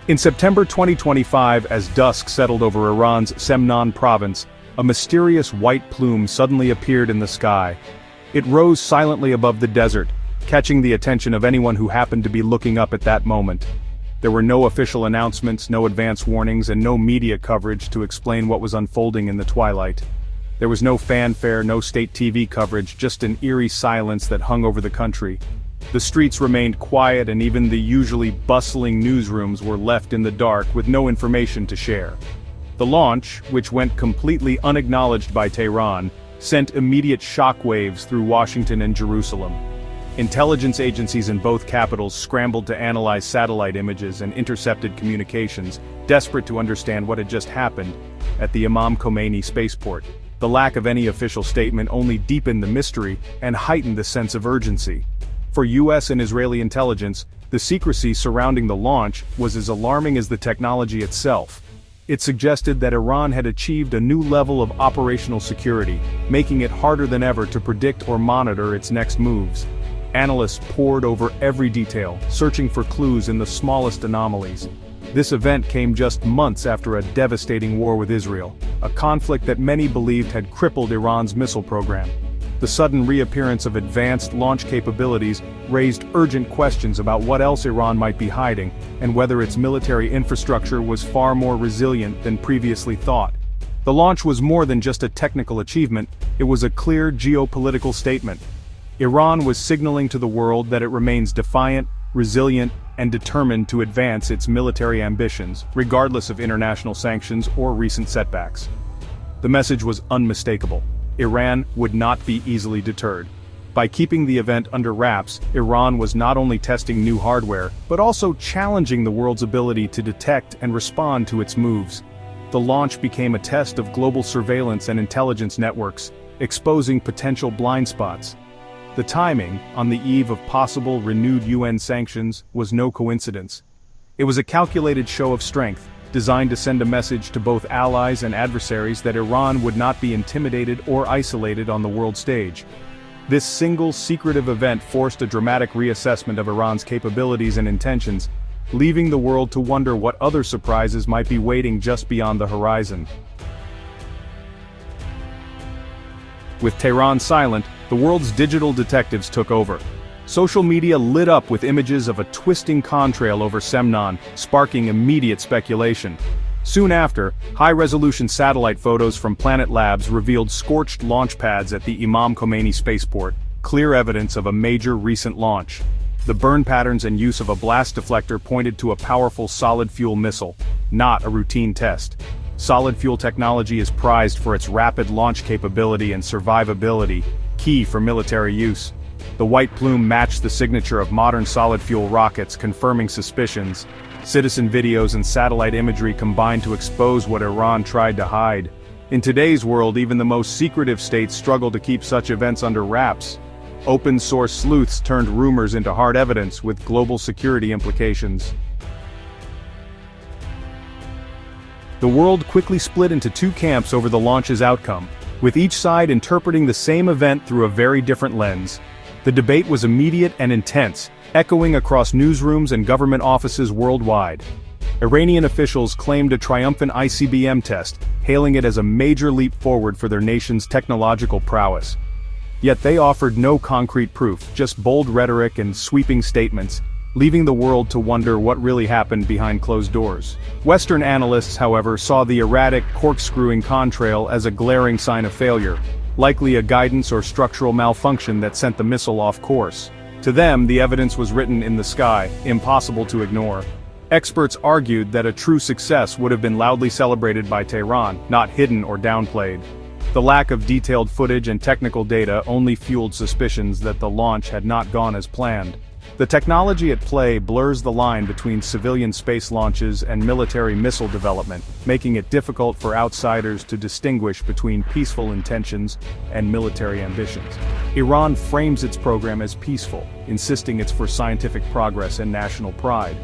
In September 2025, as dusk settled over Iran's Semnan province, a mysterious white plume suddenly appeared in the sky. It rose silently above the desert, catching the attention of anyone who happened to be looking up at that moment. There were no official announcements, no advance warnings, and no media coverage to explain what was unfolding in the twilight. There was no fanfare, no state TV coverage, just an eerie silence that hung over the country. The streets remained quiet, and even the usually bustling newsrooms were left in the dark with no information to share. The launch, which went completely unacknowledged by Tehran, sent immediate shockwaves through Washington and Jerusalem. Intelligence agencies in both capitals scrambled to analyze satellite images and intercepted communications, desperate to understand what had just happened at the Imam Khomeini spaceport. The lack of any official statement only deepened the mystery and heightened the sense of urgency. For US and Israeli intelligence, the secrecy surrounding the launch was as alarming as the technology itself. It suggested that Iran had achieved a new level of operational security, making it harder than ever to predict or monitor its next moves. Analysts pored over every detail, searching for clues in the smallest anomalies. This event came just months after a devastating war with Israel, a conflict that many believed had crippled Iran's missile program. The sudden reappearance of advanced launch capabilities raised urgent questions about what else Iran might be hiding, and whether its military infrastructure was far more resilient than previously thought. The launch was more than just a technical achievement, it was a clear geopolitical statement. Iran was signaling to the world that it remains defiant, resilient, and determined to advance its military ambitions, regardless of international sanctions or recent setbacks. The message was unmistakable. Iran would not be easily deterred. By keeping the event under wraps, Iran was not only testing new hardware, but also challenging the world's ability to detect and respond to its moves. The launch became a test of global surveillance and intelligence networks, exposing potential blind spots. The timing, on the eve of possible renewed UN sanctions, was no coincidence. It was a calculated show of strength, designed to send a message to both allies and adversaries that Iran would not be intimidated or isolated on the world stage. This single secretive event forced a dramatic reassessment of Iran's capabilities and intentions, leaving the world to wonder what other surprises might be waiting just beyond the horizon. With Tehran silent, the world's digital detectives took over. Social media lit up with images of a twisting contrail over Semnan, sparking immediate speculation. Soon after, high-resolution satellite photos from Planet Labs revealed scorched launch pads at the Imam Khomeini spaceport, clear evidence of a major recent launch. The burn patterns and use of a blast deflector pointed to a powerful solid-fuel missile, not a routine test. Solid-fuel technology is prized for its rapid launch capability and survivability, key for military use. The white plume matched the signature of modern solid-fuel rockets, confirming suspicions. Citizen videos and satellite imagery combined to expose what Iran tried to hide. In today's world, even the most secretive states struggle to keep such events under wraps. Open-source sleuths turned rumors into hard evidence with global security implications. The world quickly split into two camps over the launch's outcome, with each side interpreting the same event through a very different lens. The debate was immediate and intense, echoing across newsrooms and government offices worldwide. Iranian officials claimed a triumphant ICBM test, hailing it as a major leap forward for their nation's technological prowess. Yet they offered no concrete proof, just bold rhetoric and sweeping statements, leaving the world to wonder what really happened behind closed doors. Western analysts, however, saw the erratic, corkscrewing contrail as a glaring sign of failure, likely a guidance or structural malfunction that sent the missile off course. To them, the evidence was written in the sky, impossible to ignore. Experts argued that a true success would have been loudly celebrated by Tehran, not hidden or downplayed. The lack of detailed footage and technical data only fueled suspicions that the launch had not gone as planned. The technology at play blurs the line between civilian space launches and military missile development, making it difficult for outsiders to distinguish between peaceful intentions and military ambitions. Iran frames its program as peaceful, insisting it's for scientific progress and national pride.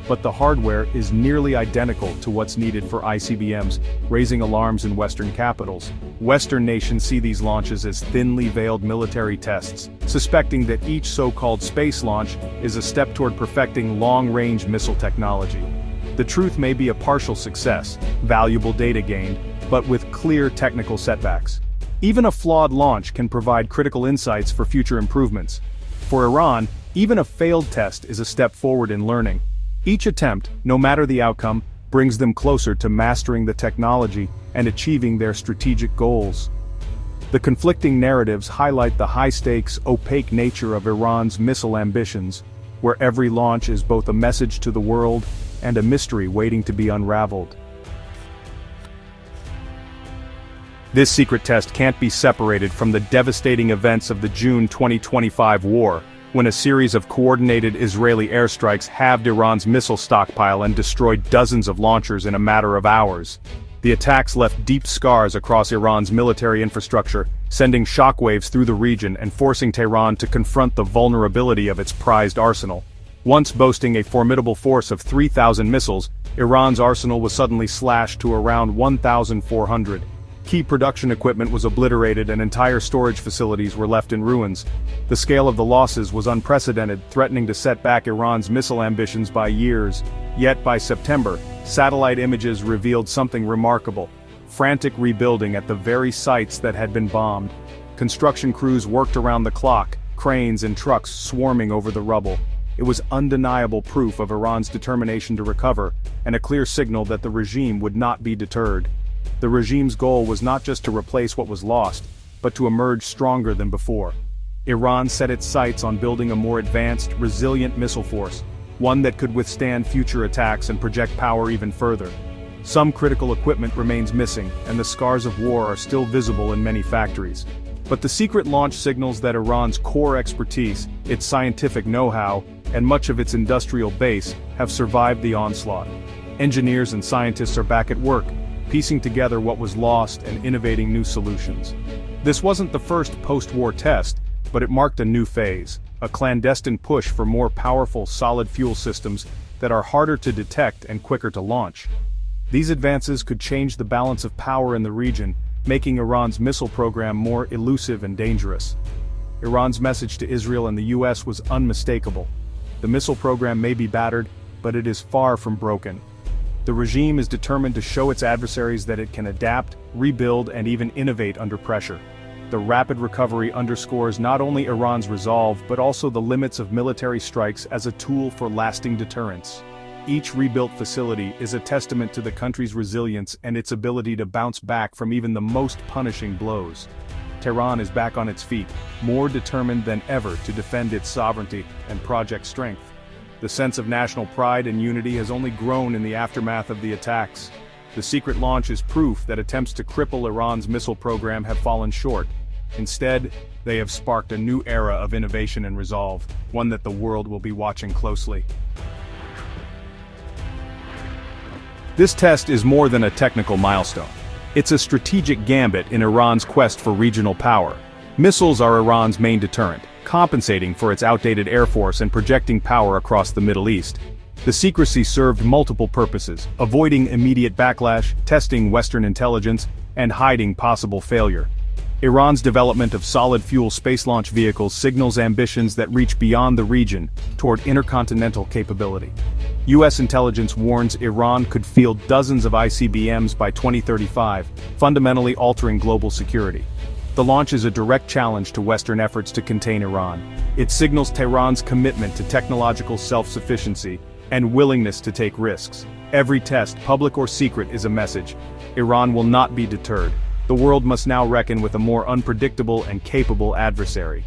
But the hardware is nearly identical to what's needed for ICBMs, raising alarms in Western capitals. Western nations see these launches as thinly veiled military tests, suspecting that each so-called space launch is a step toward perfecting long-range missile technology. The truth may be a partial success, valuable data gained, but with clear technical setbacks. Even a flawed launch can provide critical insights for future improvements. For Iran, even a failed test is a step forward in learning. Each attempt, no matter the outcome, brings them closer to mastering the technology and achieving their strategic goals. The conflicting narratives highlight the high-stakes, opaque nature of Iran's missile ambitions, where every launch is both a message to the world and a mystery waiting to be unraveled. This secret test can't be separated from the devastating events of the June 2025 war, when a series of coordinated Israeli airstrikes halved Iran's missile stockpile and destroyed dozens of launchers in a matter of hours. The attacks left deep scars across Iran's military infrastructure, sending shockwaves through the region and forcing Tehran to confront the vulnerability of its prized arsenal. Once boasting a formidable force of 3,000 missiles, Iran's arsenal was suddenly slashed to around 1,400. Key production equipment was obliterated and entire storage facilities were left in ruins. The scale of the losses was unprecedented, threatening to set back Iran's missile ambitions by years. Yet by September, satellite images revealed something remarkable: frantic rebuilding at the very sites that had been bombed. Construction crews worked around the clock, cranes and trucks swarming over the rubble. It was undeniable proof of Iran's determination to recover, and a clear signal that the regime would not be deterred. The regime's goal was not just to replace what was lost, but to emerge stronger than before. Iran set its sights on building a more advanced, resilient missile force, one that could withstand future attacks and project power even further. Some critical equipment remains missing, and the scars of war are still visible in many factories. But the secret launch signals that Iran's core expertise, its scientific know-how, and much of its industrial base have survived the onslaught. Engineers and scientists are back at work, piecing together what was lost and innovating new solutions. This wasn't the first post-war test, but it marked a new phase, a clandestine push for more powerful solid fuel systems that are harder to detect and quicker to launch. These advances could change the balance of power in the region, making Iran's missile program more elusive and dangerous. Iran's message to Israel and the US was unmistakable. The missile program may be battered, but it is far from broken. The regime is determined to show its adversaries that it can adapt, rebuild, and even innovate under pressure. The rapid recovery underscores not only Iran's resolve but also the limits of military strikes as a tool for lasting deterrence. Each rebuilt facility is a testament to the country's resilience and its ability to bounce back from even the most punishing blows. Tehran is back on its feet, more determined than ever to defend its sovereignty and project strength. The sense of national pride and unity has only grown in the aftermath of the attacks. The secret launch is proof that attempts to cripple Iran's missile program have fallen short. Instead, they have sparked a new era of innovation and resolve, one that the world will be watching closely. This test is more than a technical milestone. It's a strategic gambit in Iran's quest for regional power. Missiles are Iran's main deterrent, compensating for its outdated air force and projecting power across the Middle East. The secrecy served multiple purposes: avoiding immediate backlash, testing Western intelligence, and hiding possible failure. Iran's development of solid-fuel space launch vehicles signals ambitions that reach beyond the region, toward intercontinental capability. U.S. intelligence warns Iran could field dozens of ICBMs by 2035, fundamentally altering global security. The launch is a direct challenge to Western efforts to contain Iran. It signals Tehran's commitment to technological self-sufficiency and willingness to take risks. Every test, public or secret, is a message. Iran will not be deterred. The world must now reckon with a more unpredictable and capable adversary.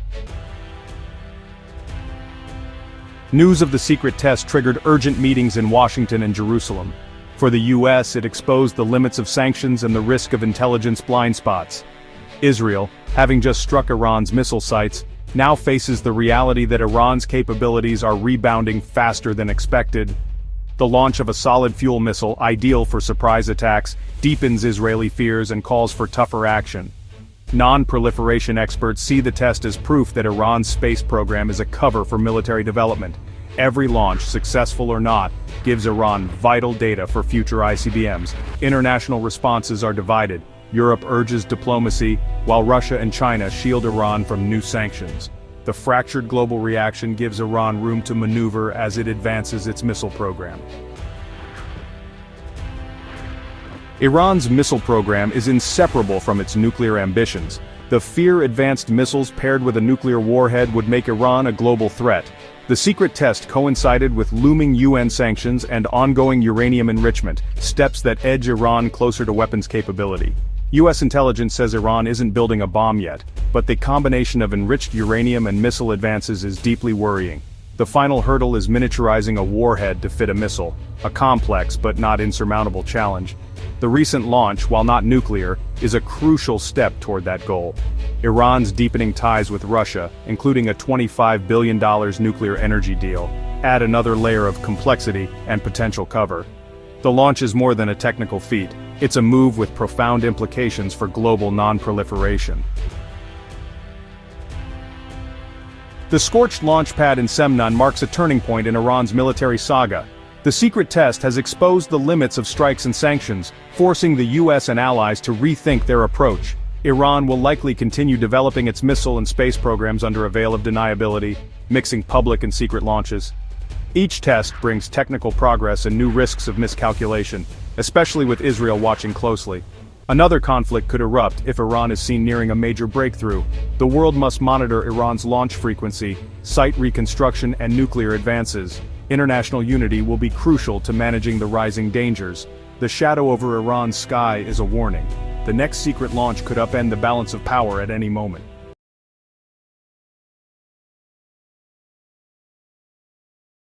News of the secret test triggered urgent meetings in Washington and Jerusalem. For the U.S., it exposed the limits of sanctions and the risk of intelligence blind spots. Israel, having just struck Iran's missile sites, now faces the reality that Iran's capabilities are rebounding faster than expected. The launch of a solid-fuel missile, ideal for surprise attacks, deepens Israeli fears and calls for tougher action. Non-proliferation experts see the test as proof that Iran's space program is a cover for military development. Every launch, successful or not, gives Iran vital data for future ICBMs. International responses are divided. Europe urges diplomacy, while Russia and China shield Iran from new sanctions. The fractured global reaction gives Iran room to maneuver as it advances its missile program. Iran's missile program is inseparable from its nuclear ambitions. The fear-advanced missiles paired with a nuclear warhead would make Iran a global threat. The secret test coincided with looming UN sanctions and ongoing uranium enrichment, steps that edge Iran closer to weapons capability. US intelligence says Iran isn't building a bomb yet, but the combination of enriched uranium and missile advances is deeply worrying. The final hurdle is miniaturizing a warhead to fit a missile, a complex but not insurmountable challenge. The recent launch, while not nuclear, is a crucial step toward that goal. Iran's deepening ties with Russia, including a $25 billion nuclear energy deal, add another layer of complexity and potential cover. The launch is more than a technical feat, it's a move with profound implications for global non-proliferation. The scorched launch pad in Semnan marks a turning point in Iran's military saga. The secret test has exposed the limits of strikes and sanctions, forcing the US and allies to rethink their approach. Iran will likely continue developing its missile and space programs under a veil of deniability, mixing public and secret launches. Each test brings technical progress and new risks of miscalculation, especially with Israel watching closely. Another conflict could erupt if Iran is seen nearing a major breakthrough. The world must monitor Iran's launch frequency, site reconstruction and nuclear advances. International unity will be crucial to managing the rising dangers. The shadow over Iran's sky is a warning. The next secret launch could upend the balance of power at any moment.